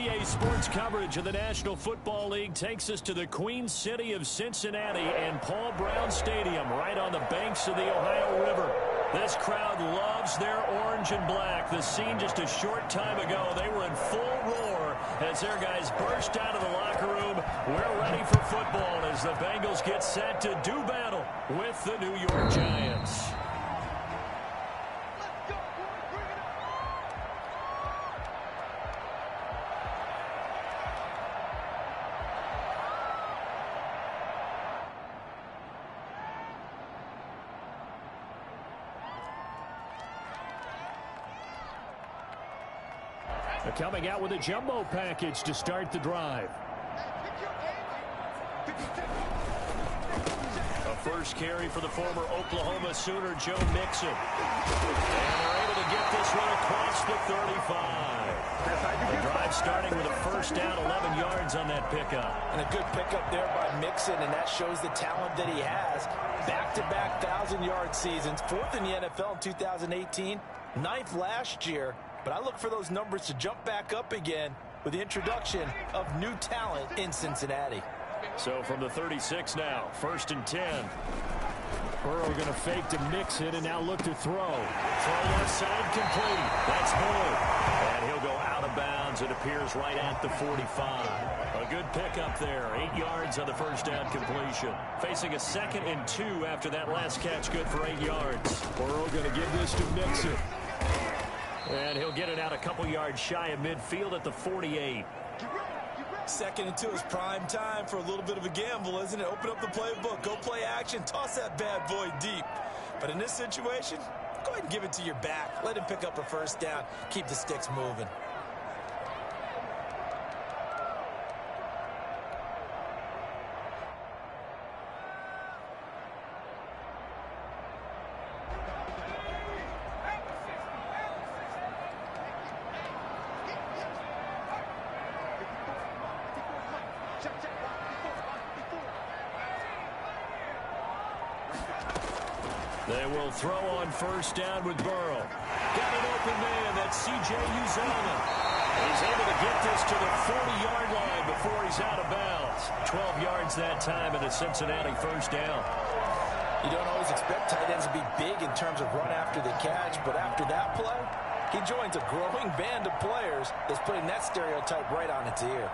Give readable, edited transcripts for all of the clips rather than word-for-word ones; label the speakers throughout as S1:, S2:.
S1: NBA sports coverage of the National Football League takes us to the Queen City of Cincinnati and Paul Brown Stadium right on the banks of the Ohio River. This crowd loves their orange and black. The scene just a short time ago, they were in full roar as their guys burst out of the locker room. We're ready for football as the Bengals get set to do battle with the New York Giants. Coming out with a jumbo package to start the drive. A first carry for the former Oklahoma Sooner, Joe Mixon. And they're able to get this one across the 35. The drive starting with a first down, 11 yards on that pickup.
S2: And a good pickup there by Mixon, and that shows the talent that he has. Back-to-back 1,000-yard seasons, fourth in the NFL in 2018, ninth last year. But I look for those numbers to jump back up again with the introduction of new talent in Cincinnati.
S1: So from the 36 now, 1st and 10. Burrow going to fake to Mixon and now look to throw. Throw left side complete. That's Bull. And he'll go out of bounds. It appears right at the 45. A good pickup there. 8 yards on the first down completion. Facing a 2nd and 2 after that last catch. Good for 8 yards. Burrow going to give this to Mixon. And he'll get it out a couple yards shy of midfield at the 48.
S2: 2nd and 2 is prime time for a little bit of a gamble, isn't it? Open up the playbook, go play action, toss that bad boy deep. But in this situation, go ahead and give it to your back. Let him pick up a first down. Keep the sticks moving.
S1: They will throw on first down with Burrow. Got an open man. That's C.J. Uzomah. He's able to get this to the 40-yard line before he's out of bounds. 12 yards that time and a Cincinnati first down.
S2: You don't always expect tight ends to be big in terms of run after the catch, but after that play, he joins a growing band of players that's putting that stereotype right on its ear.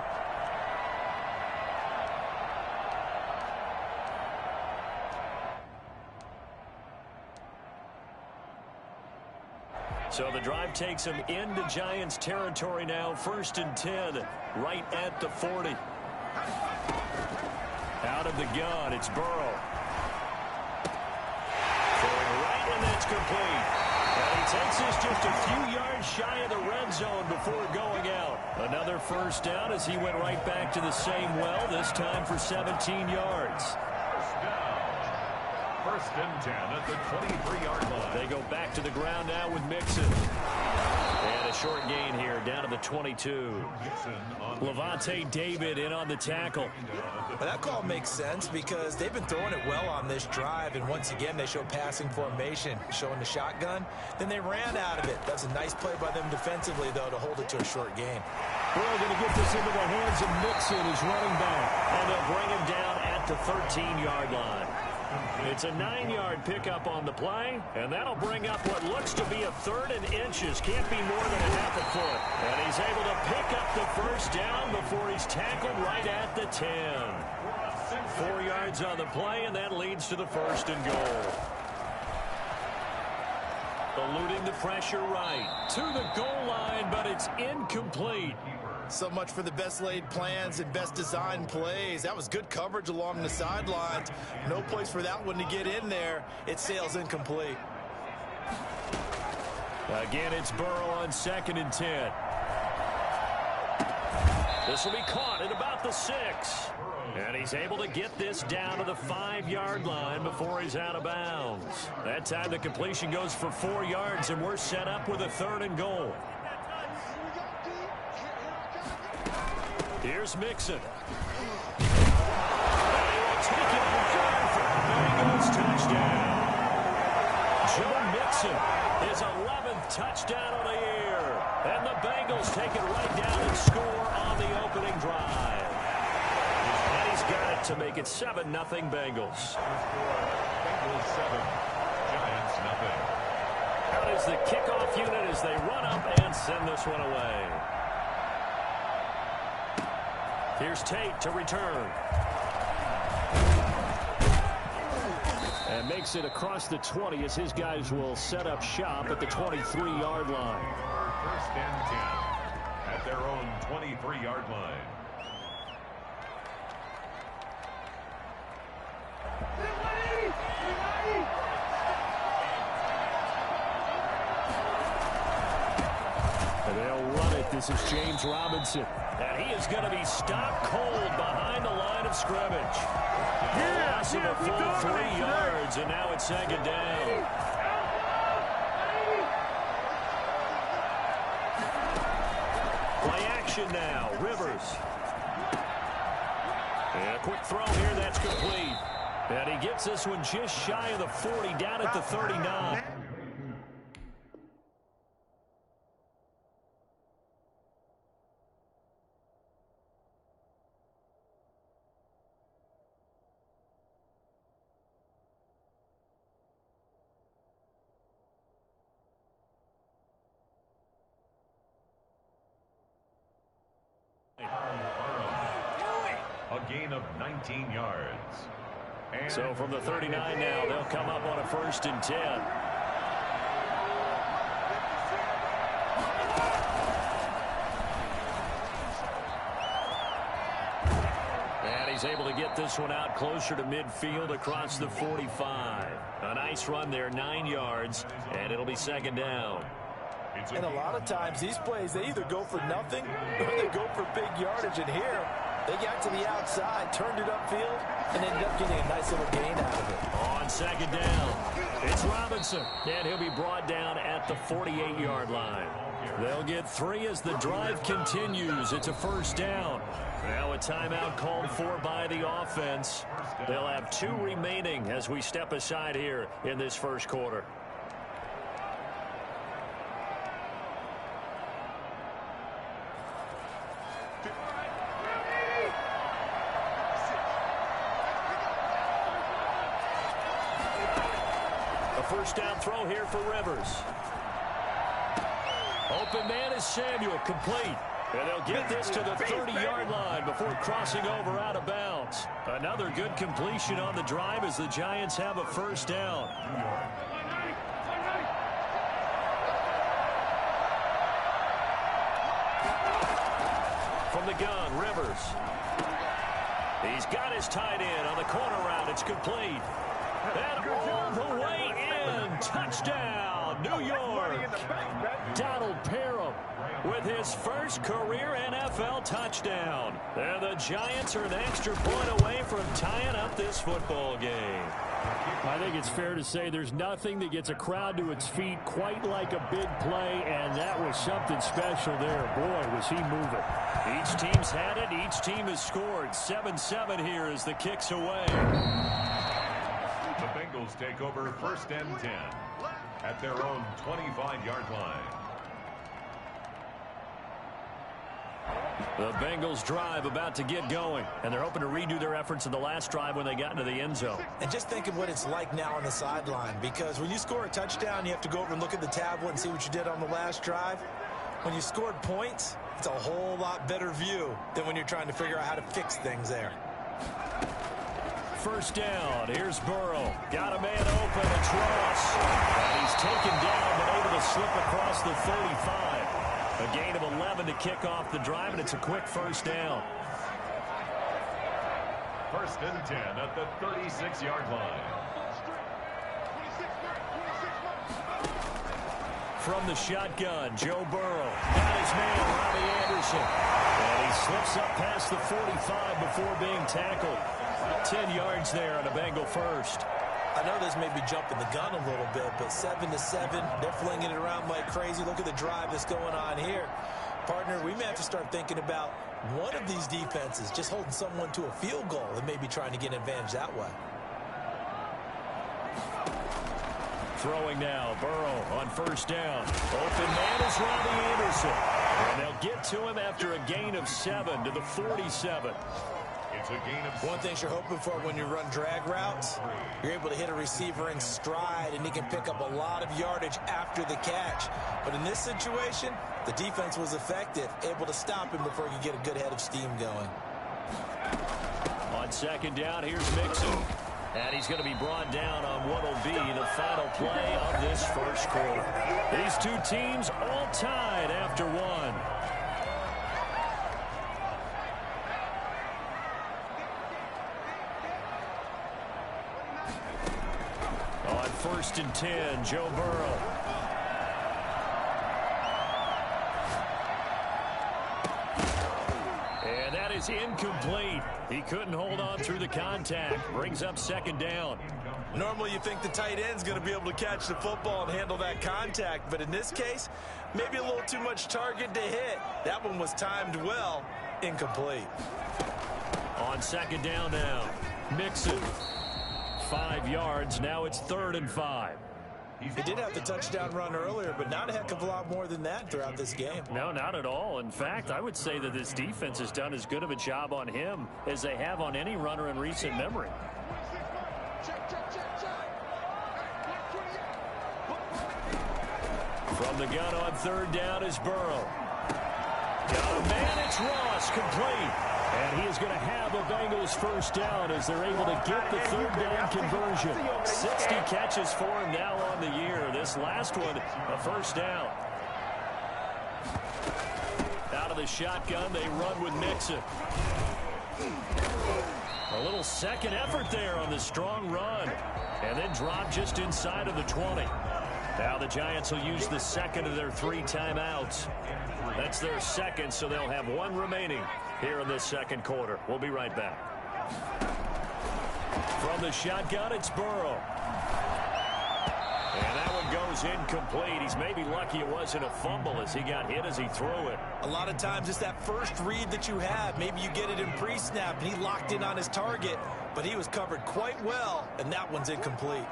S1: So the drive takes him into Giants territory now. 1st and 10, right at the 40. Out of the gun, it's Burrow. Throwing right, and that's complete. And he takes this just a few yards shy of the red zone before going out. Another first down as he went right back to the same well, this time for 17 yards.
S3: 1st and 10 at the 23-yard line.
S1: They go back to the ground now with Mixon. And a short gain here down to the 22. Levante David in on the tackle.
S2: Well, that call makes sense because they've been throwing it well on this drive, and once again they show passing formation, showing the shotgun. Then they ran out of it. That's a nice play by them defensively, though, to hold it to a short game.
S1: We're going to get this into the hands of Mixon, his running back, and they'll bring him down at the 13-yard line. It's a 9-yard pickup on the play, and that'll bring up what looks to be a 3rd and inches. Can't be more than a half a foot. And he's able to pick up the first down before he's tackled right at the 10. 4 yards on the play, and that leads to the 1st and goal. Eluding the pressure right to the goal line, but it's incomplete.
S2: So much for the best laid plans and best designed plays. That was good coverage along the sidelines. No place for that one to get in there. It sails incomplete.
S1: Again, it's Burrow on 2nd and 10. This will be caught at about the 6. And he's able to get this down to the 5-yard line before he's out of bounds. That time the completion goes for 4 yards, and we're set up with a 3rd and goal. Here's Mixon. And he will take it in for the Bengals touchdown. Joe Mixon, his 11th touchdown of the year. And the Bengals take it right down and score on the opening drive. And he's got it to make it 7-0 Bengals.
S3: Bengals 7, Giants nothing.
S1: Out is the kickoff unit as they run up and send this one away. Here's Tate to return. And makes it across the 20 as his guys will set up shop at the 23-yard line.
S3: First and 10 at their own 23-yard line.
S1: And they'll run it. This is James Robinson. And he is going to be stopped cold behind the line of scrimmage. Loss of a full 3 yards, and now it's second down. Play action now. Rivers. And a quick throw here. That's complete. And he gets this one just shy of the 40, down at the 39.
S3: A gain of 19 yards. And
S1: So from the 39 now, they'll come up on a 1st and 10. And he's able to get this one out closer to midfield across the 45. A nice run there, 9 yards, and it'll be second down.
S2: And a lot of times these plays, they either go for nothing or they go for big yardage. And here, they got to the outside, turned it upfield, and ended up getting a nice little gain out of it.
S1: On second down, it's Robinson, and he'll be brought down at the 48-yard line. They'll get 3 as the drive continues. It's a 1st down. Now a timeout called for by the offense. They'll have 2 remaining as we step aside here in this first quarter. First down throw here for Rivers. Open man is Samuel, complete. And they'll get this to the 30-yard line before crossing over out of bounds. Another good completion on the drive as the Giants have a 1st down. From the gun, Rivers. He's got his tight end on the corner route. It's complete. And all the way in. Touchdown, New York. Donald Parham with his first career NFL touchdown. And the Giants are an extra point away from tying up this football game. I think it's fair to say there's nothing that gets a crowd to its feet quite like a big play, and that was something special there. Boy, was he moving. Each team's had it. Each team has scored. 7-7 here as the kick's away.
S3: the Bengals take over 1st and 10 at their own 25-yard line.
S1: The Bengals drive about to get going, and they're hoping to redo their efforts in the last drive when they got into the end zone.
S2: And just think of what it's like now on the sideline, because when you score a touchdown, you have to go over and look at the tablet and see what you did on the last drive. When you scored points, it's a whole lot better view than when you're trying to figure out how to fix things there.
S1: First down, here's Burrow. Got a man open, it's Ross. And he's taken down, but able to slip across the 35. A gain of 11 to kick off the drive, and it's a quick first down.
S3: 1st and 10 at the 36-yard line.
S1: From the shotgun, Joe Burrow. Got his man, Robbie Anderson. And he slips up past the 45 before being tackled. 10 yards there on a Bengal first.
S2: I know this may be jumping the gun a little bit, but 7-7, they're flinging it around like crazy. Look at the drive that's going on here. Partner, we may have to start thinking about one of these defenses just holding someone to a field goal and maybe trying to get an advantage that way.
S1: Throwing now, Burrow on first down. Open man is Robbie Anderson. And they'll get to him after a gain of 7 to the 47.
S3: It's a gain of 7.
S2: One thing you're hoping for when you run drag routes, you're able to hit a receiver in stride, and he can pick up a lot of yardage after the catch. But in this situation, the defense was effective, able to stop him before he could get a good head of steam going.
S1: On second down, here's Mixon. And he's going to be brought down on what will be the final play of this first quarter. These two teams all tied after one. On first and 10, Joe Burrow. And that is incomplete. He couldn't hold on through the contact. Brings up second down.
S2: Normally you think the tight end's going to be able to catch the football and handle that contact, but in this case, maybe a little too much target to hit. That one was timed well. Incomplete.
S1: On second down now, Mixon. 5 yards. Now it's 3rd and 5.
S2: He did have the touchdown run earlier, but not a heck of a lot more than that throughout this game.
S1: No, not at all. In fact, I would say that this defense has done as good of a job on him as they have on any runner in recent memory. From the gun on 3rd down is Burrow. Got a man, it's Ross, complete. And he is going to have a Bengals first down as they're able to get the 3rd down conversion. 60 catches for him now on the year. This last one, a first down. Out of the shotgun, they run with Mixon. A little second effort there on the strong run. And then drop just inside of the 20. Now the Giants will use the second of their 3 timeouts. That's their second, so they'll have 1 remaining here in this second quarter. We'll be right back. From the shotgun, it's Burrow. And that one goes incomplete. He's maybe lucky it wasn't a fumble as he got hit as he threw it.
S2: A lot of times it's that first read that you have. Maybe you get it in pre-snap, and he locked in on his target, but he was covered quite well, and that one's incomplete.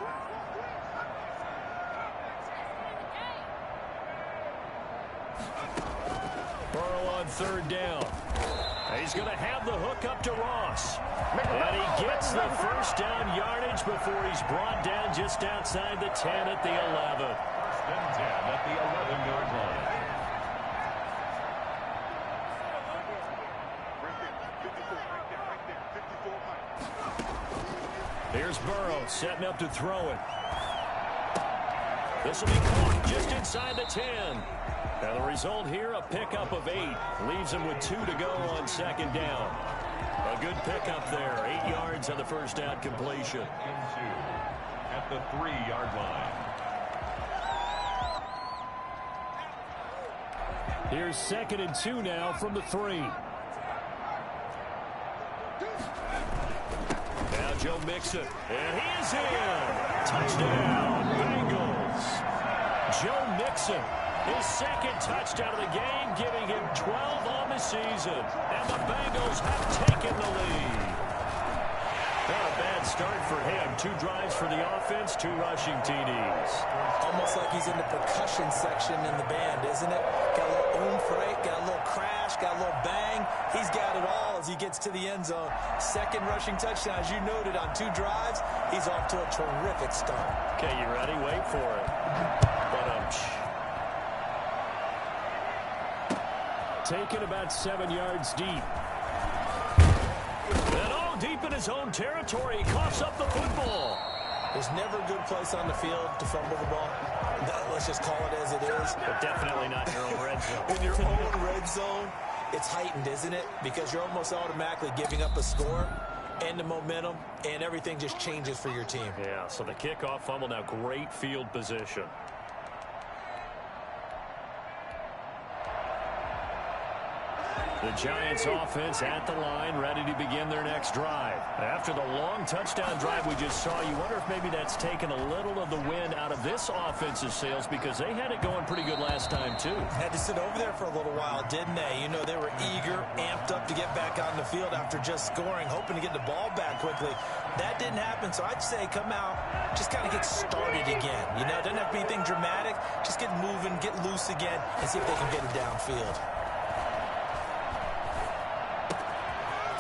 S1: Burrow on 3rd down. He's going to have the hook up to Ross. And he gets the first down yardage before he's brought down just outside the 10 at the 11.
S3: 10 at the 11-yard line.
S1: Here's Burrow setting up to throw it. This will be caught just inside the 10. Now the result here, a pickup of 8. Leaves him with 2 to go on second down. A good pickup there. 8 yards on the first down completion.
S3: At the 3-yard line.
S1: Here's 2nd and 2 now from the 3. Now Joe Mixon. And he is in. Touchdown, Bengals. Joe Mixon. His 2nd touchdown of the game, giving him 12 on the season. And the Bengals have taken the lead. Not a bad start for him. 2 drives for the offense, 2 rushing TDs.
S2: Almost like he's in the percussion section in the band, isn't it? Got a little oomph, right? Got a little crash, got a little bang. He's got it all as he gets to the end zone. 2nd rushing touchdown, as you noted, on 2 drives. He's off to a terrific start.
S1: Okay, you ready? Wait for it. Taken about 7 yards deep. And all deep in his own territory. He coughs up the football.
S2: There's never a good place on the field to fumble the ball. Let's just call it as it is.
S1: But definitely not in your own red zone.
S2: In your own red zone, it's heightened, isn't it? Because you're almost automatically giving up a score and the momentum, and everything just changes for your team.
S1: Yeah, so the kickoff fumble, now great field position. The Giants offense at the line, ready to begin their next drive. After the long touchdown drive we just saw, you wonder if maybe that's taken a little of the wind out of this offense's sails, because they had it going pretty good last time too.
S2: Had to sit over there for a little while, didn't they? You know, they were eager, amped up to get back on the field after just scoring, hoping to get the ball back quickly. That didn't happen, so I'd say come out, just kind of get started again. You know, it doesn't have to be anything dramatic. Just get moving, get loose again, and see if they can get it downfield.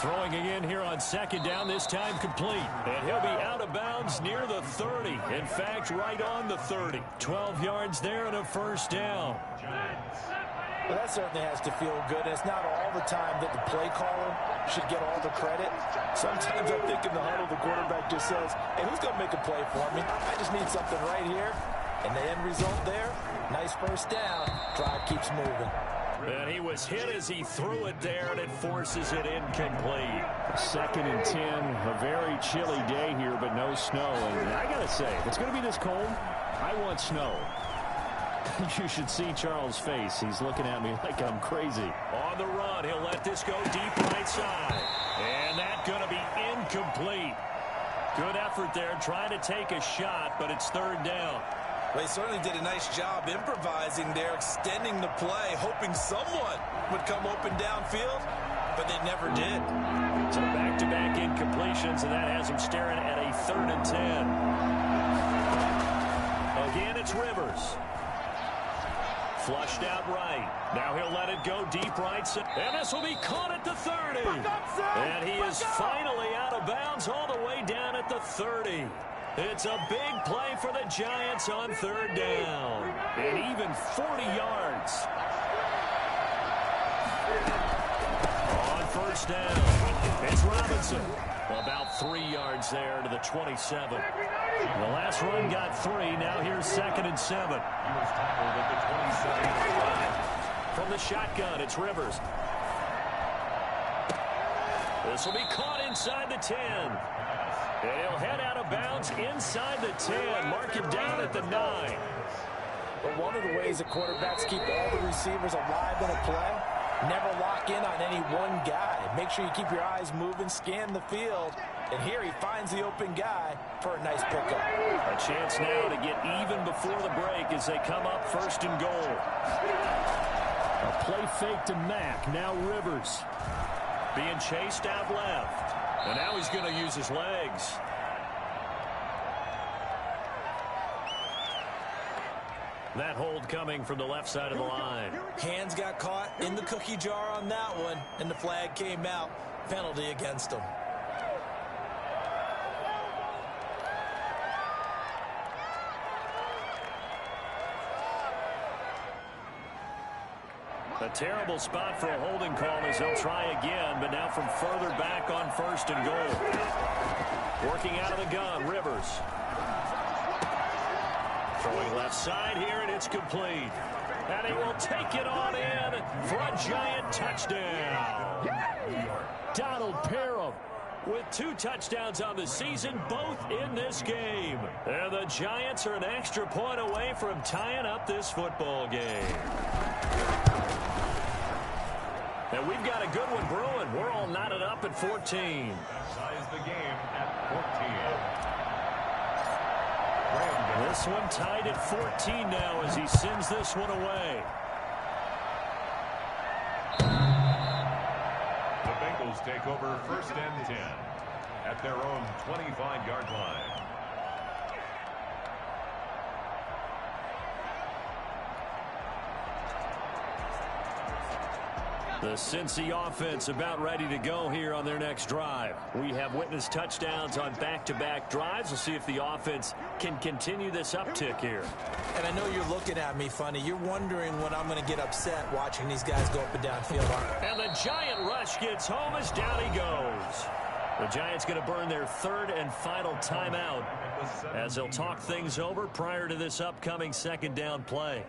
S1: Throwing again here on second down, this time complete. And he'll be out of bounds near the 30. In fact, right on the 30. 12 yards there and a first down.
S2: Well, that certainly has to feel good. It's not all the time that the play caller should get all the credit. Sometimes I think in the huddle, the quarterback just says, hey, who's going to make a play for me? I just need something right here. And the end result there, nice first down. Drive keeps moving.
S1: And he was hit as he threw it there, and it forces it incomplete. 2nd and 10, a very chilly day here, but no snow. And I got to say, if it's going to be this cold, I want snow. You should see Charles' face. He's looking at me like I'm crazy. On the run, he'll let this go deep right side. And that's going to be incomplete. Good effort there, trying to take a shot, but it's 3rd down.
S2: Well, he certainly did a nice job improvising there, extending the play, hoping someone would come open downfield, but they never did.
S1: So back-to-back incompletions, and that has him staring at a 3rd and 10. Again, it's Rivers. Flushed out right. Now he'll let it go deep right. And this will be caught at the 30. And he is finally out of bounds all the way down at the 30. It's a big play for the Giants on 3rd down. And even 40 yards. On 1st down, it's Robinson. About 3 yards there to the 27. The last run got 3. Now here's 2nd and 7.
S3: He was tackled at the 27.
S1: From the shotgun, it's Rivers. This will be caught inside the 10. And he'll head out of bounds inside the 10. Mark him down at the 9.
S2: But one of the ways that quarterbacks keep all the receivers alive in a play, never lock in on any one guy. Make sure you keep your eyes moving, scan the field. And here he finds the open guy for a nice pickup.
S1: A chance now to get even before the break as they come up 1st and goal. A play fake to Mack. Now Rivers. Being chased out left. And now he's going to use his legs. That hold coming from the left side of the line.
S2: Hands got caught in the cookie jar on that one, and the flag came out. Penalty against him.
S1: A terrible spot for a holding call as they'll try again, but now from further back on 1st and goal. Working out of the gun, Rivers. Throwing left side here, and it's complete. And he will take it on in for a Giant touchdown. Donald Parham with 2 touchdowns on the season, both in this game. And the Giants are an extra point away from tying up this football game. And we've got a good one brewing. We're all knotted up at 14.
S3: That ties the game at 14.
S1: This one tied at 14 now as he sends this one away.
S3: The Bengals take over 1st and 10 at their own 25-yard line.
S1: The Cincy offense about ready to go here on their next drive. We have witnessed touchdowns on back-to-back drives. We'll see if the offense can continue this uptick here.
S2: And I know you're looking at me funny. You're wondering when I'm going to get upset watching these guys go up and down field.
S1: And the Giant rush gets home as down he goes. The Giants going to burn their 3rd and final timeout as they'll talk things over prior to this upcoming 2nd down play.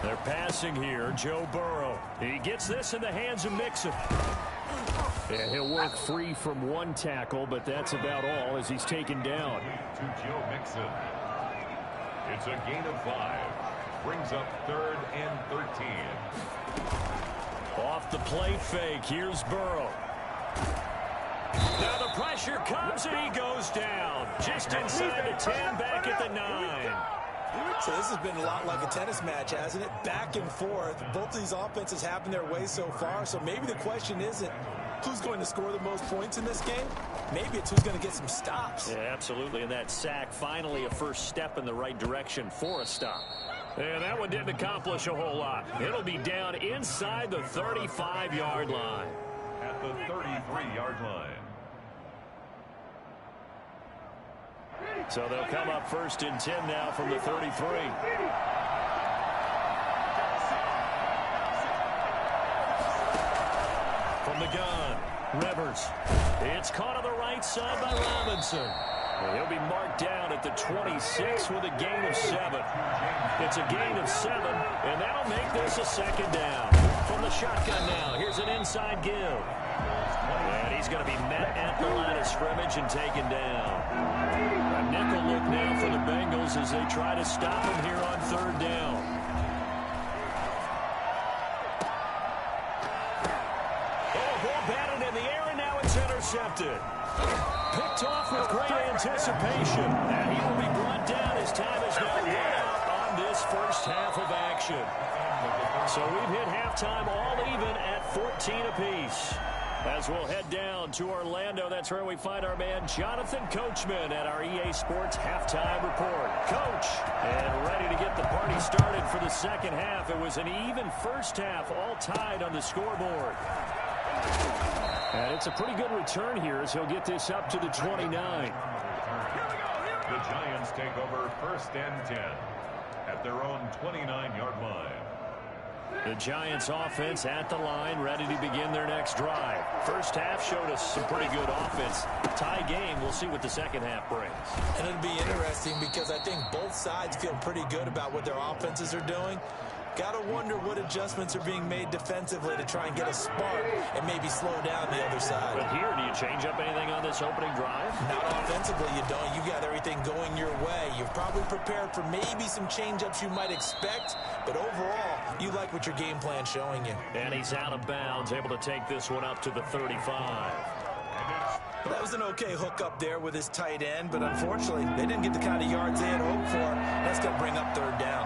S1: They're passing here, Joe Burrow. He gets this in the hands of Mixon. And he'll work free from one tackle, but that's about all as he's taken down.
S3: To Joe Mixon. It's a gain of 5. Brings up 3rd and 13.
S1: Off the play fake, here's Burrow. Now the pressure comes and he goes down. Just inside the 10, back at the 9.
S2: So this has been a lot like a tennis match, hasn't it? Back and forth. Both of these offenses have their way so far. So maybe the question isn't who's going to score the most points in this game. Maybe it's who's going to get some stops.
S1: Yeah, absolutely. And that sack, finally a first step in the right direction for a stop. And that one didn't accomplish a whole lot. It'll be down inside the 35-yard line.
S3: At the 33-yard line.
S1: So they'll come up first and 10 now from the 33. From the gun, Rivers. It's caught on the right side by Robinson. And he'll be marked down at the 26 with a gain of 7. It's a gain of 7, and that'll make this a second down. From the shotgun now, here's an inside give. And he's going to be met at the line of scrimmage and taken down. A nickel look now for the Bengals as they try to stop him here on third down. Oh, ball batted in the air, and now it's intercepted. Picked off with great anticipation. And he will be brought down as time is now run out on this first half of action. So we've hit halftime all even at 14 apiece. As we'll head down to Orlando, that's where we find our man Jonathan Coachman at our EA Sports Halftime Report. Coach, and ready to get the party started for the second half. It was an even first half, all tied on the scoreboard. And it's a pretty good return here as he'll get this up to the 29.
S3: The Giants take over first and 10 at their own 29-yard line.
S1: The Giants offense at the line, ready to begin their next drive. First half showed us some pretty good offense. Tie game, we'll see what the second half brings.
S2: And it'll be interesting because I think both sides feel pretty good about what their offenses are doing. Got to wonder what adjustments are being made defensively to try and get a spark and maybe slow down the other side.
S1: But here, do you change up anything on this opening drive?
S2: Not offensively, you don't. You got everything going your way. You've probably prepared for maybe some change-ups you might expect, but overall, you like what your game plan's showing you.
S1: And he's out of bounds, able to take this one up to the 35.
S2: That was an okay hook up there with his tight end, but unfortunately, they didn't get the kind of yards they had hoped for. That's going to bring up third down.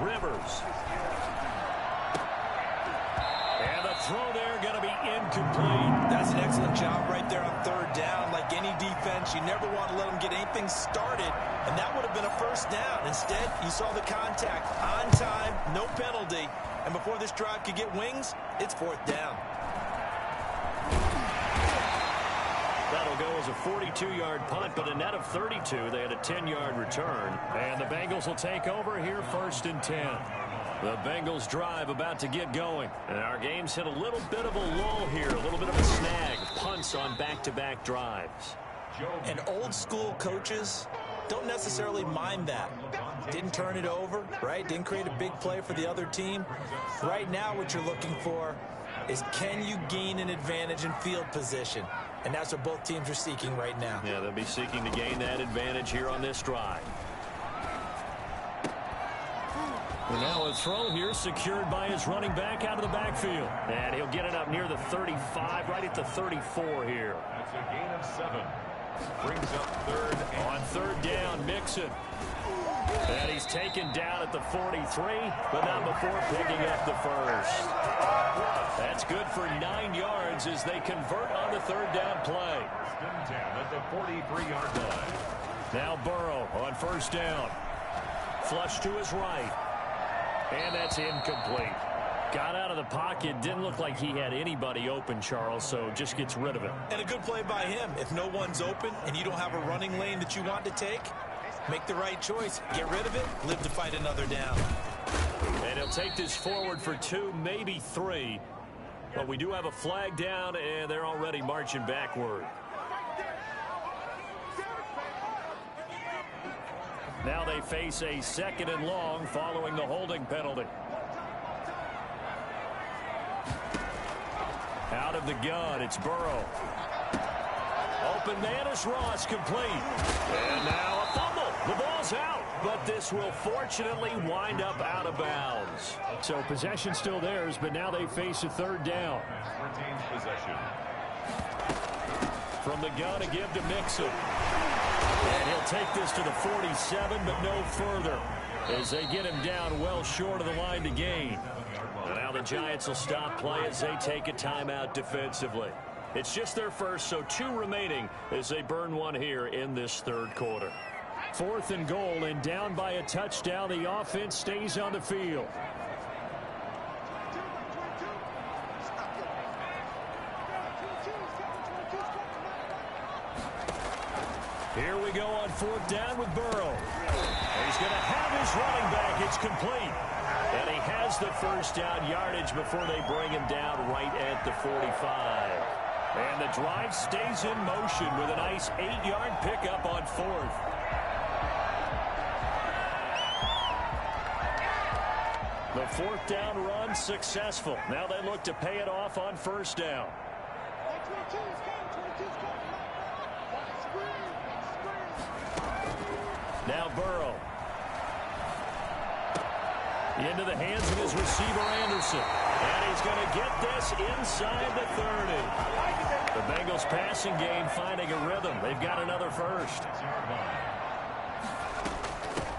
S1: Rivers. And the throw there going to be incomplete.
S2: That's an excellent job right there on third down. Like any defense, you never want to let them get anything started, and that would have been a first down. Instead, you saw the contact on time, no penalty, and before this drive could get wings, it's fourth down.
S1: That'll go as a 42-yard punt, but a net of 32. They had a 10-yard return. And the Bengals will take over here first and 10. The Bengals drive about to get going. And our game's hit a little bit of a lull here, a little bit of a snag. Punts on back-to-back drives.
S2: And old-school coaches don't necessarily mind that. Didn't turn it over, right? Didn't create a big play for the other team. Right now what you're looking for is can you gain an advantage in field position? And that's what both teams are seeking right now.
S1: Yeah, they'll be seeking to gain that advantage here on this drive. And now a throw here secured by his running back out of the backfield. And he'll get it up near the 35, right at the 34 here.
S3: That's a gain of 7. Brings up third.
S1: On third down, Mixon. And he's taken down at the 43, but not before picking up the first. That's good for 9 yards as they convert on the third down play.
S3: First and 10 at the 43-yard line.
S1: Now Burrow on first down. Flush to his right. And that's incomplete. Got out of the pocket. Didn't look like he had anybody open, Charles, so just gets rid of it.
S2: And a good play by him. If no one's open and you don't have a running lane that you want to take, make the right choice. Get rid of it. Live to fight another down.
S1: And he'll take this forward for 2, maybe 3. But we do have a flag down, and they're already marching backward. Now they face a second and long following the holding penalty. Out of the gun, it's Burrow. Open man is Ross, complete. And now a fumble. The ball's out, but this will fortunately wind up out of bounds. So possession still theirs, but now they face a third down.
S3: Retains possession.
S1: From the gun, a give to Mixon. And he'll take this to the 47, but no further, as they get him down well short of the line to gain. And now the Giants will stop play as they take a timeout defensively. It's just their first, so 2 remaining as they burn one here in this third quarter. 4th and goal, and down by a touchdown. The offense stays on the field. Here we go on 4th down with Burrow. He's going to have his running back. It's complete. And he has the first down yardage before they bring him down right at the 45. And the drive stays in motion with a nice 8-yard pickup on 4th. The 4th down run successful. Now they look to pay it off on 1st down. Now Burrow. Into the hands of his receiver, Anderson. And he's going to get this inside the 30. The Bengals passing game finding a rhythm. They've got another first.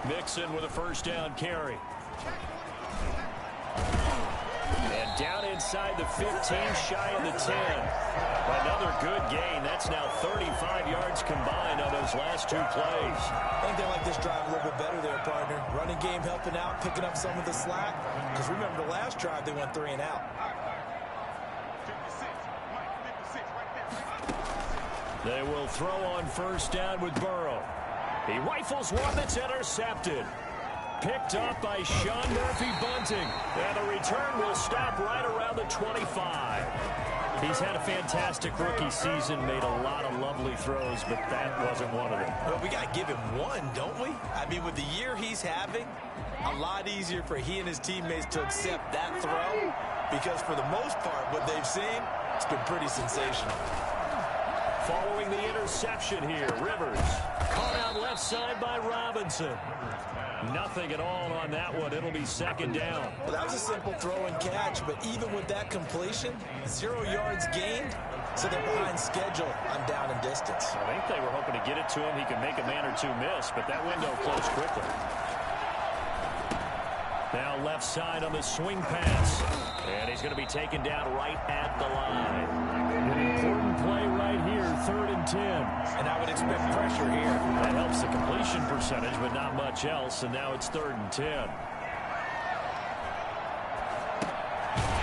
S1: Mixon with a first down carry. And down inside the 15, shy of the 10. Another good gain. That's now 35 yards combined on those last 2 plays.
S2: I think they like this drive a little bit better there, partner. Running game helping out, picking up some of the slack. Because remember, the last drive, they went 3 and out.
S1: They will throw on 1st down with Burrow. He rifles one that's intercepted. Picked up by Sean Murphy-Bunting. And the return will stop right around the 25. He's had a fantastic rookie season, made a lot of lovely throws, but that wasn't one of them.
S2: Well, we got to give him one, don't we? I mean, with the year he's having, a lot easier for he and his teammates to accept that throw, because for the most part, what they've seen, it's been pretty sensational.
S1: Following the interception here, Rivers. Caught out left side by Robinson. Nothing at all on that one. It'll be 2nd down.
S2: Well, that was a simple throw and catch, but even with that completion, 0 yards gained, so they're behind schedule on down and distance.
S1: I think they were hoping to get it to him. He could make a man or 2 miss, but that window closed quickly. Now left side on the swing pass. And he's going to be taken down right at the line. An important play right here, 3rd and 10.
S2: And I would expect pressure here.
S1: That helps the completion percentage, but not much else. And now it's 3rd and 10.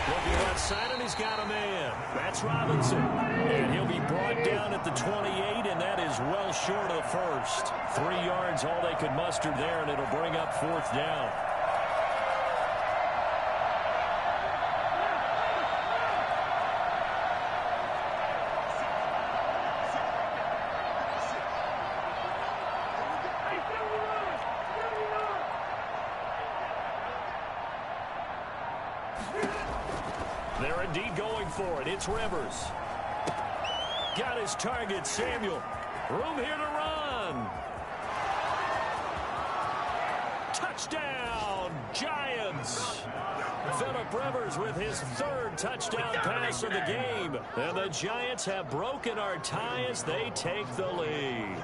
S1: Looking outside, and he's got a man. That's Robinson. And he'll be brought down at the 28, and that is well short of the first. 3 yards, all they could muster there, and it'll bring up 4th down. They're indeed going for it. It's Rivers. Got his target, Samuel. Room here to run. Touchdown, Giants. Phillip Rivers with his 3rd touchdown pass of the game. And the Giants have broken our tie as they take the lead.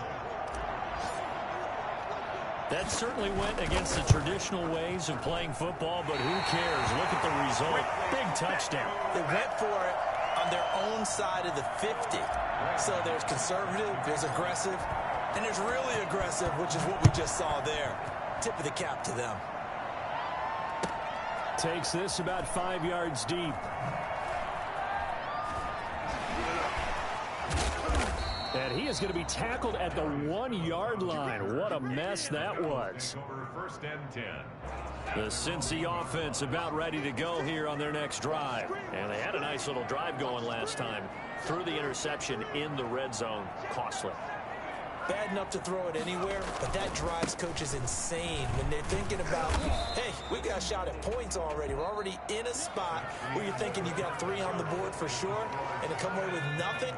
S1: That certainly went against the traditional ways of playing football, but who cares? Look at the result. Big touchdown.
S2: They went for it on their own side of the 50. So there's conservative, there's aggressive, and there's really aggressive, which is what we just saw there. Tip of the cap to them.
S1: Takes this about 5 yards deep. And he is going to be tackled at the 1-yard line. What a mess that was.
S3: 1st and 10.
S1: The Cincy offense about ready to go here on their next drive. And they had a nice little drive going last time. Threw the interception in the red zone. Costly.
S2: Bad enough to throw it anywhere, but that drives coaches insane when they're thinking about, hey, we got a shot at points already. We're already in a spot where you're thinking you got 3 on the board for sure, and to come away with nothing,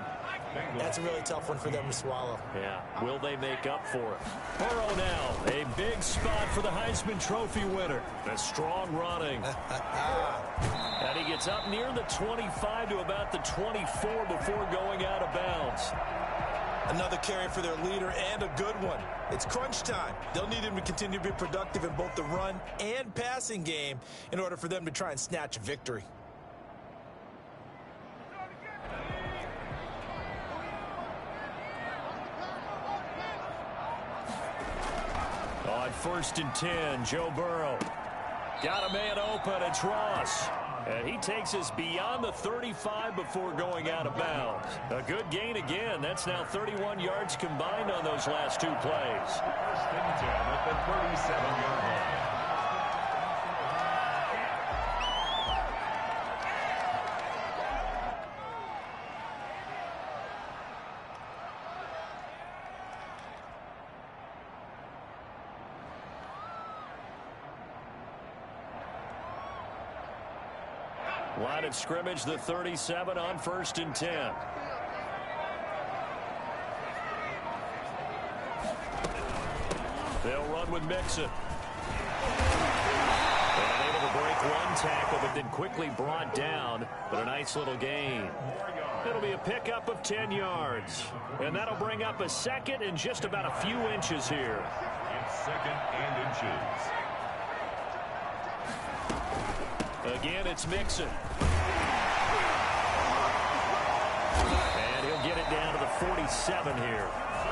S2: that's a really tough one for them to swallow.
S1: Yeah, will they make up for it? Burrow now, a big spot for the Heisman Trophy winner. A strong running. And he gets up near the 25 to about the 24 before going out of bounds.
S2: Another carry for their leader, and a good one. It's crunch time. They'll need him to continue to be productive in both the run and passing game in order for them to try and snatch a victory.
S1: On 1st and 10, Joe Burrow. Got a man open, it's Ross. And he takes us beyond the 35 before going out of bounds. A good gain again. That's now 31 yards combined on those last 2 plays.
S3: 1st and 10 at the 37-yard line.
S1: Line of scrimmage, the 37 on 1st and 10. They'll run with Mixon. And able to break one tackle, but then quickly brought down. But a nice little gain. It'll be a pickup of 10 yards. And that'll bring up a 2nd and just about a few inches here.
S3: It's 2nd and inches.
S1: Again, it's Mixon. And he'll get it down to the 47 here.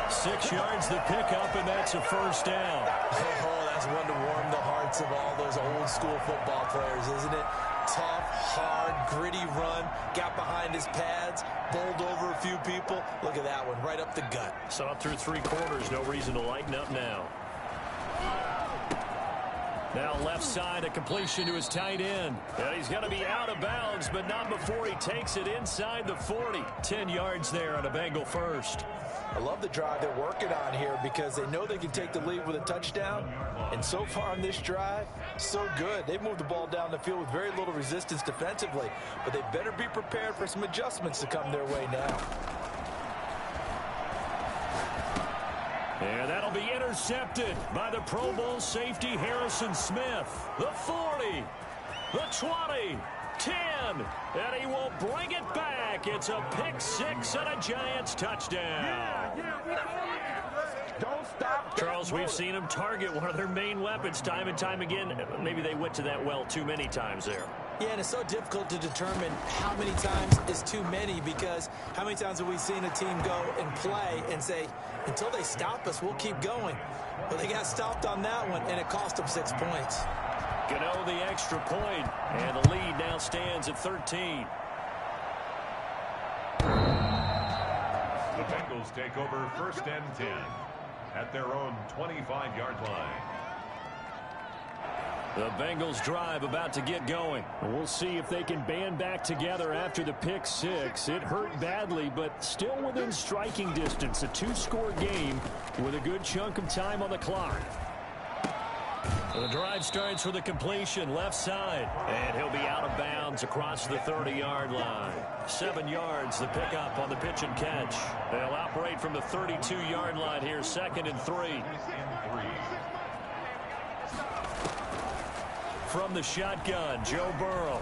S1: 6 yards the pickup, and that's a 1st down.
S2: Oh, that's one to warm the hearts of all those old school football players, isn't it? Tough, hard, gritty run. Got behind his pads, bowled over a few people. Look at that one, right up the gut.
S1: Saw it through 3 quarters. No reason to lighten up now. Now left side, a completion to his tight end. And he's going to be out of bounds, but not before he takes it inside the 40. 10 yards there on a Bengal first.
S2: I love the drive they're working on here because they know they can take the lead with a touchdown. And so far on this drive, so good. They've moved the ball down the field with very little resistance defensively. But they better be prepared for some adjustments to come their way now.
S1: And that'll be intercepted by the Pro Bowl safety Harrison Smith. The 40, the 20, 10, and he will bring it back. It's a pick 6 and a Giants touchdown.
S4: Don't stop.
S1: Charles, we've seen them target one of their main weapons time and time again. Maybe they went to that well too many times there.
S2: Yeah, and it's so difficult to determine how many times is too many because how many times have we seen a team go and play and say, until they stop us, we'll keep going. But they got stopped on that one, and it cost them 6 points.
S1: Gano the extra point, and the lead now stands at 13.
S3: The Bengals take over 1st and 10 at their own 25-yard line.
S1: The Bengals drive about to get going. We'll see if they can band back together after the pick 6. It hurt badly, but still within striking distance. A 2-score game with a good chunk of time on the clock. The drive starts with a completion left side, and he'll be out of bounds across the 30-yard line. 7 yards, the pickup on the pitch and catch. They'll operate from the 32-yard line here, 2nd and 3. From the shotgun, Joe Burrow.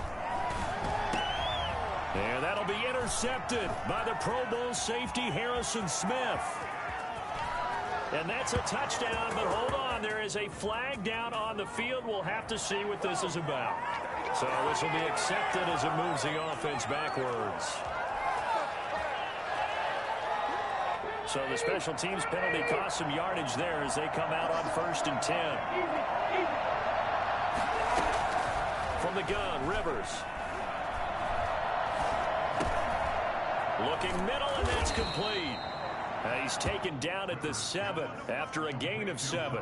S1: And that'll be intercepted by the Pro Bowl safety Harrison Smith. And that's a touchdown, but hold on, there is a flag down on the field. We'll have to see what this is about. So this will be accepted as it moves the offense backwards. So the special teams penalty cost some yardage there as they come out on 1st and 10. From the gun, Rivers. Looking middle, and that's complete. He's taken down at the 7 after a gain of 7.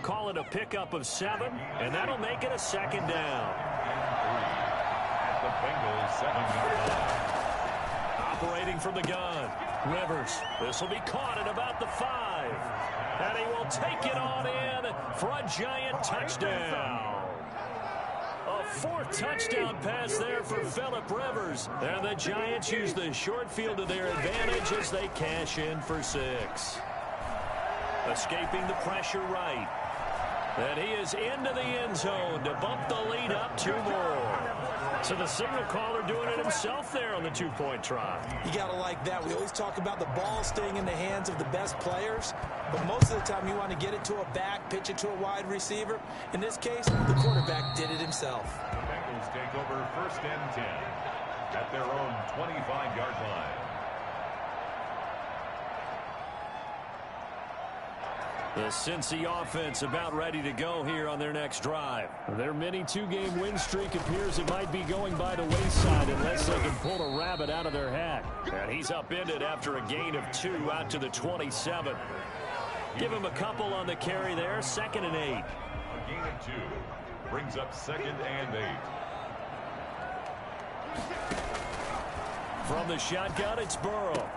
S1: Call it a pickup of 7, and that'll make it a 2nd down.
S3: At the Bengals 7-yard line.
S1: Operating from the gun, Rivers. This will be caught at about the 5. And he will take it on in for a Giant touchdown. A 4th touchdown pass there for Phillip Rivers. And the Giants use the short field to their advantage as they cash in for 6. Escaping the pressure right. And he is into the end zone to bump the lead up 2 more. So the signal caller doing it himself there on the two-point try.
S2: You got to like that. We always talk about the ball staying in the hands of the best players, but most of the time you want to get it to a back, pitch it to a wide receiver. In this case, the quarterback did it himself.
S3: The Bengals take over 1st and 10 at their own 25-yard line.
S1: The Cincy offense about ready to go here on their next drive. Their mini two-game win streak appears it might be going by the wayside unless they can pull a rabbit out of their hat. And he's upended after a gain of 2 out to the 27. Give him a couple on the carry there, 2nd and 8.
S3: A gain of 2 brings up 2nd and 8.
S1: From the shotgun, it's Burrow.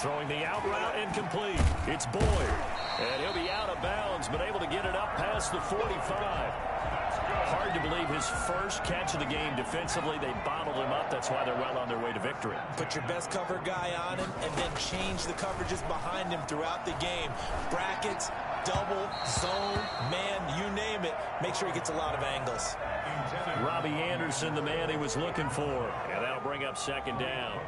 S1: Throwing the out route incomplete. It's Boyd. And he'll be out of bounds, but able to get it up past the 45. Hard to believe his first catch of the game defensively. They bottled him up. That's why they're well on their way to victory.
S2: Put your best cover guy on him and then change the coverages behind him throughout the game. Brackets, double, zone, man, you name it. Make sure he gets a lot of angles.
S1: Robbie Anderson, the man he was looking for. And that'll bring up 2nd down.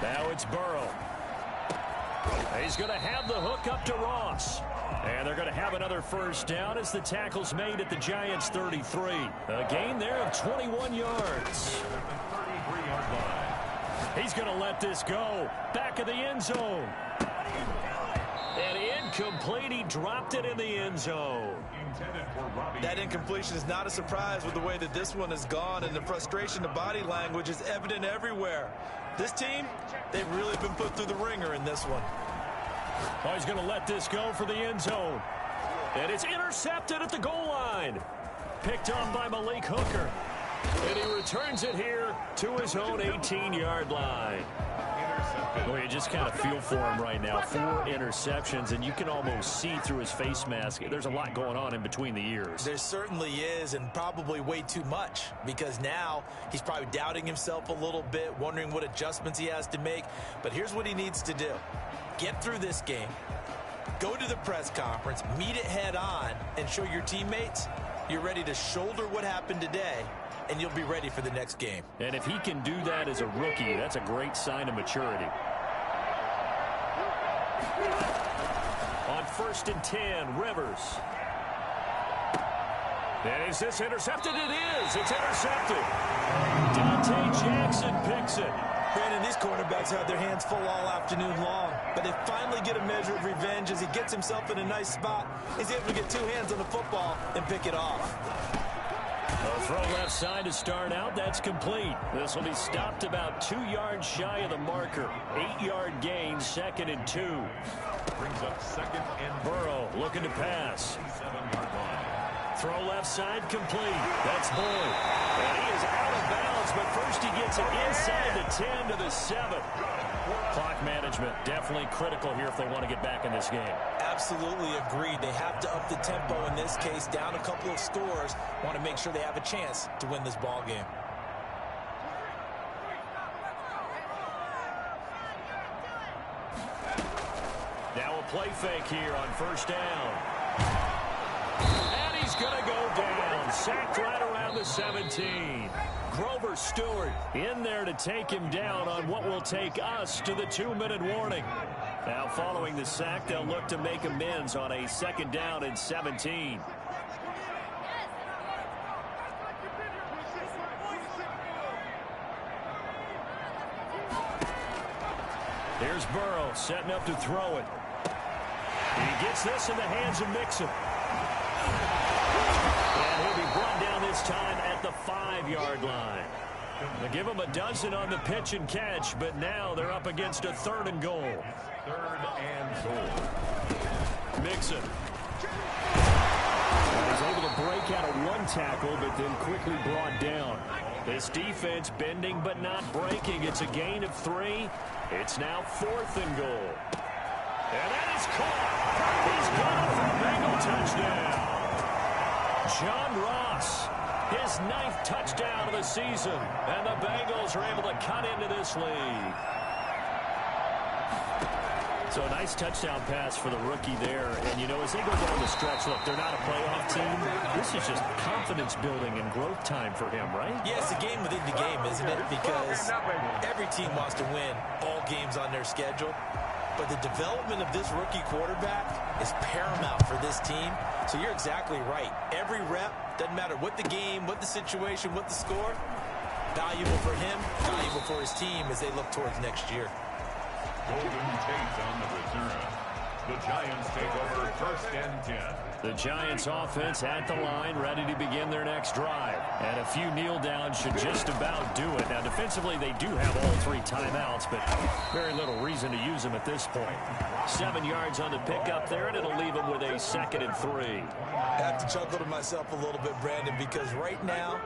S1: Now it's Burrow. He's going to have the hook up to Ross. And they're going to have another 1st down as the tackle's made at the Giants' 33. A gain there of 21 yards. He's going to let this go. Back of the end zone. And incomplete. He dropped it in the end zone.
S2: That incompletion is not a surprise with the way that this one has gone, and the frustration, the body language is evident everywhere. This team, they've really been put through the ringer in this one.
S1: Oh, he's going to let this go for the end zone. And it's intercepted at the goal line. Picked on by Malik Hooker. And he returns it here to his own 18-yard line. Well, you just kind of feel for him right now. 4 interceptions, and you can almost see through his face mask. There's a lot going on in between the ears.
S2: There certainly is, and probably way too much, because now he's probably doubting himself a little bit, wondering what adjustments he has to make. But here's what he needs to do. Get through this game, go to the press conference, meet it head on, and show your teammates you're ready to shoulder what happened today, and you'll be ready for the next game.
S1: And if he can do that as a rookie, that's a great sign of maturity. On 1st and 10, Rivers. And is this intercepted? It is. It's intercepted. Dante Jackson picks it.
S2: Brandon, these cornerbacks had their hands full all afternoon long, but they finally get a measure of revenge as he gets himself in a nice spot. He's able to get 2 hands on the football and pick it off.
S1: A throw left side to start out. That's complete. This will be stopped about 2 yards shy of the marker. 8-yard gain, 2nd and 2.
S3: Brings up 2nd and
S1: Burrow looking to pass.
S3: 7-yard line.
S1: Throw left side complete. That's Boyd. And he is out of bounds, but first he gets it inside the 10 to the 7. Clock management definitely critical here if they want to get back in this game.
S2: Absolutely agreed. They have to up the tempo in this case, down a couple of scores. Want to make sure they have a chance to win this ball game.
S1: Now a play fake here on 1st down. And he's going to go down. Sacked right around the 17. Grover Stewart in there to take him down on what will take us to the 2-minute warning. Now following the sack, they'll look to make amends on a 2nd down and 17. Here's Burrow setting up to throw it. He gets this in the hands of Mixon. And he'll be brought down this time at the 5-yard line. They give him a dozen on the pitch and catch, but now they're up against a 3rd and goal.
S3: 3rd and goal.
S1: Mixon. He's able to break out of 1 tackle, but then quickly brought down. This defense bending but not breaking. It's a gain of 3. It's now 4th and goal. And that is caught. He's got it for a Bengal touchdown. John Ross, his 9th touchdown of the season. And the Bengals are able to cut into this lead. So a nice touchdown pass for the rookie there. And, you know, as they go down the stretch, look, they're not a playoff team. This is just confidence building and growth time for him, right?
S2: Yeah, it's a game within the game, isn't it? Because every team wants to win all games on their schedule. But the development of this rookie quarterback is paramount for this team. So you're exactly right. Every rep, doesn't matter what the game, what the situation, what the score, valuable for him, valuable for his team as they look towards next year.
S3: Golden Tate on the return. The Giants take over 1st and 10.
S1: The Giants offense at the line, ready to begin their next drive. And a few kneel downs should just about do it. Now, defensively, they do have all 3 timeouts, but very little reason to use them at this point. 7 yards on the pickup there, and it'll leave them with a 2nd and 3.
S2: I have to chuckle to myself a little bit, Brandon, because right now,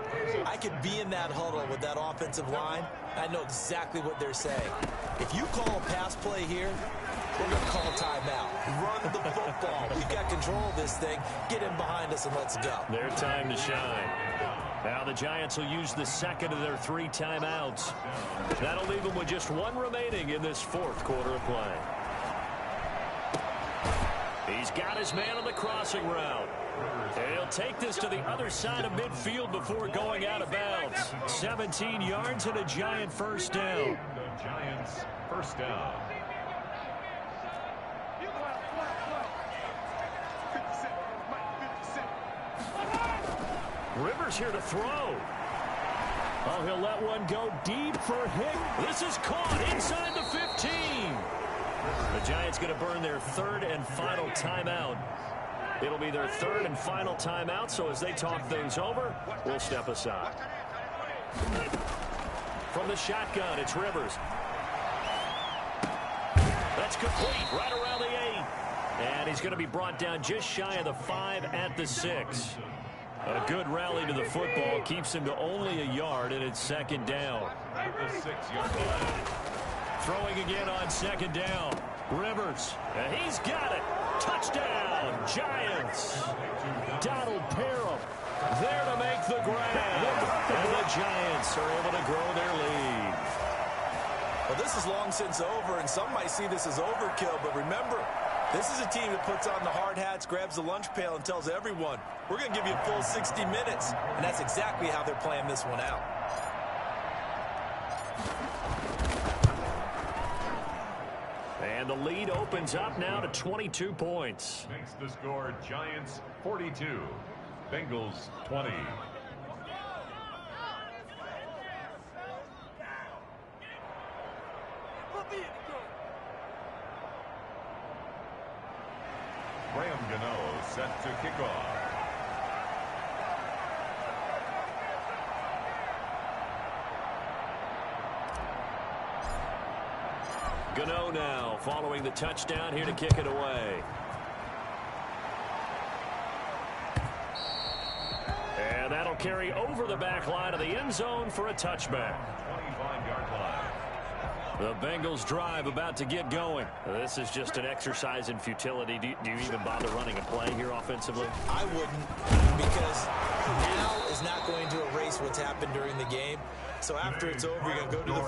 S2: I could be in that huddle with that offensive line. I know exactly what they're saying. If you call a pass play here, we're going to call a timeout. Run the football. We've got control of this thing. Get in behind us and let's go.
S1: Their time to shine. Now the Giants will use the 2nd of their 3 timeouts. That'll leave them with just 1 remaining in this 4th quarter of play. He's got his man on the crossing route. And he'll take this to the other side of midfield before going out of bounds. 17 yards and a Giant first down.
S3: The Giants first down.
S1: Rivers here to throw. Oh, he'll let one go deep for Hick. This is caught inside the 15. The Giants going to burn their 3rd and final timeout. It'll be their 3rd and final timeout, so as they talk things over, we'll step aside. From the shotgun, it's Rivers. That's complete right around the 8. And he's going to be brought down just shy of the 5 at the 6. A good rally to the football keeps him to only a yard, and it's 2nd down.
S3: At the 6-yard line.
S1: Throwing again on 2nd down. Rivers, and he's got it. Touchdown, Giants. Donald Parham there to make the grab. And the Giants are able to grow their lead.
S2: Well, this is long since over, and some might see this as overkill, but remember, this is a team that puts on the hard hats, grabs the lunch pail, and tells everyone, we're going to give you a full 60 minutes. And that's exactly how they're playing this one out.
S1: And the lead opens up now to 22 points.
S3: Makes the score Giants 42, Bengals 20. Graham Gano set to kick off.
S1: Gano now following the touchdown here to kick it away. And that'll carry over the back line of the end zone for a touchback.
S3: 25-yard line.
S1: The Bengals drive about to get going. This is just an exercise in futility. Do you even bother running a play here offensively?
S2: I wouldn't, because now is not going to erase what's happened during the game. So after it's over, you're going to go to the